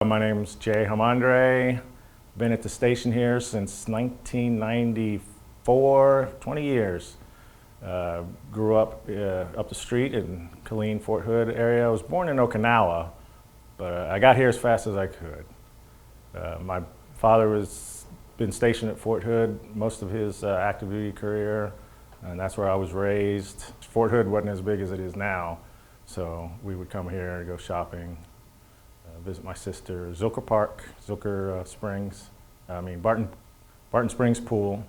My name's Jay Hamandre. Been at the station here since 1994, 20 years. Grew up up the street in Killeen, Fort Hood area. I was born in Okinawa, but I got here as fast as I could. My father was been stationed at Fort Hood most of his active duty career, and that's where I was raised. Fort Hood wasn't as big as it is now, so we would come here and go shopping. Visit my sister, Zilker Park, Zilker Springs. Barton Springs Pool.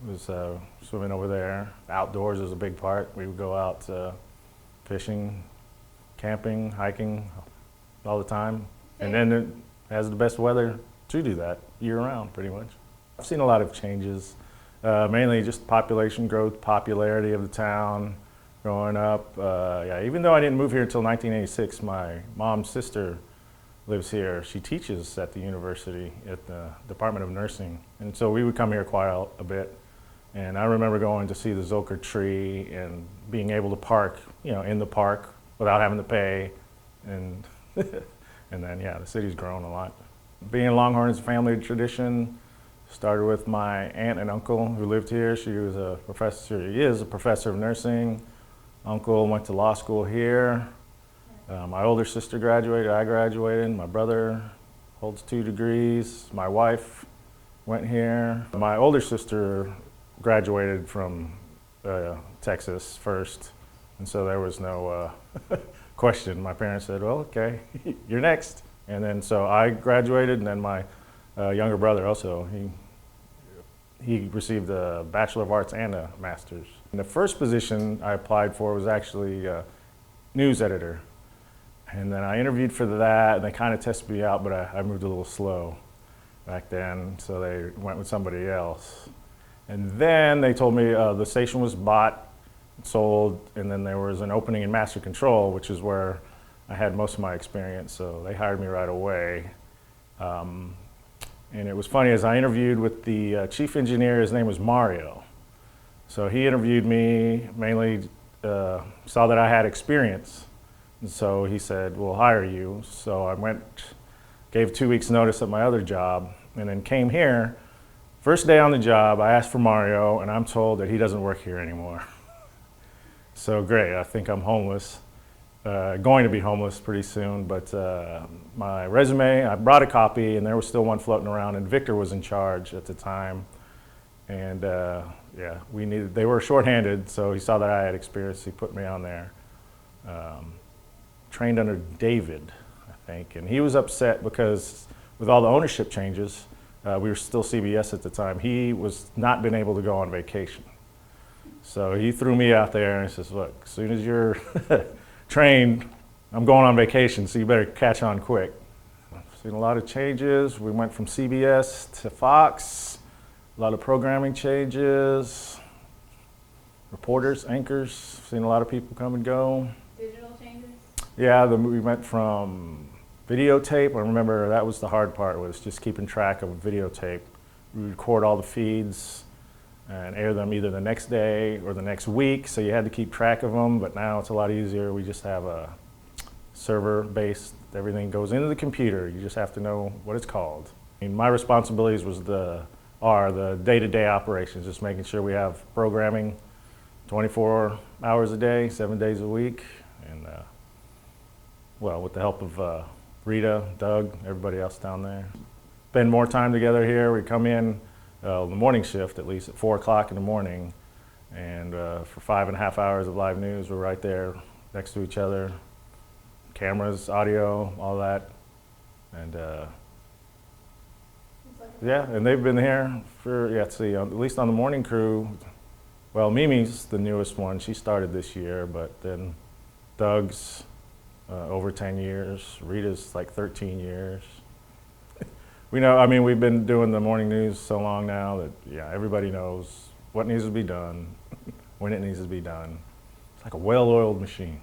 Was swimming over there. Outdoors is a big part. We would go out fishing, camping, hiking all the time. And then it has the best weather to do that year round, pretty much. I've seen a lot of changes, mainly just population growth, popularity of the town. Growing up, even though I didn't move here until 1986, my mom's sister lives here. She teaches at the university at the Department of Nursing. And so we would come here quite a bit. And I remember going to see the Zilker tree and being able to park, in the park without having to pay. And, and then, the city's grown a lot. Being Longhorn is a family tradition. Started with my aunt and uncle who lived here. She was a professor, he is a professor of nursing. Uncle went to law school here. My older sister graduated, I graduated. My brother holds 2 degrees. My wife went here. My older sister graduated from Texas first, and so there was no question. My parents said, well, okay, you're next. And then so I graduated, and then my younger brother also, he received a Bachelor of Arts and a Master's. And the first position I applied for was actually news editor. And then I interviewed for that, and they kind of tested me out, but I moved a little slow back then, so they went with somebody else. And then they told me the station was bought, sold, and then there was an opening in master control, which is where I had most of my experience, so they hired me right away. And it was funny, as I interviewed with the chief engineer, his name was Mario. So he interviewed me, mainly saw that I had experience. And so he said, we'll hire you. So I went, gave 2 weeks notice at my other job, and then came here. First day on the job, I asked for Mario, and I'm told that he doesn't work here anymore. So great, I think I'm homeless. Going to be homeless pretty soon, but my resume, I brought a copy, and there was still one floating around, and Victor was in charge at the time. And they were shorthanded, so he saw that I had experience, he put me on there. Trained under David, I think, and he was upset because with all the ownership changes, we were still CBS at the time, he was not been able to go on vacation. So he threw me out there and he says, look, as soon as you're trained, I'm going on vacation, so you better catch on quick. I've seen a lot of changes. We went from CBS to Fox, a lot of programming changes, reporters, anchors, seen a lot of people come and go. Digital changes? Yeah, we went from videotape. I remember that was the hard part, was just keeping track of videotape. We record all the feeds and air them either the next day or the next week, so you had to keep track of them, but now it's a lot easier. We just have a server-based, everything goes into the computer. You just have to know what it's called. My responsibilities was the day-to-day operations, just making sure we have programming 24 hours a day, 7 days a week, and with the help of Rita, Doug, everybody else down there. Spend more time together here. We come in the morning shift, at least at 4 o'clock in the morning, and for 5.5 hours of live news, we're right there next to each other. Cameras, audio, all that, and and they've been here for, at least on the morning crew. Well, Mimi's the newest one. She started this year, but then Doug's over 10 years. Rita's like 13 years. We've been doing the morning news so long now that, everybody knows what needs to be done, when it needs to be done. It's like a well-oiled machine.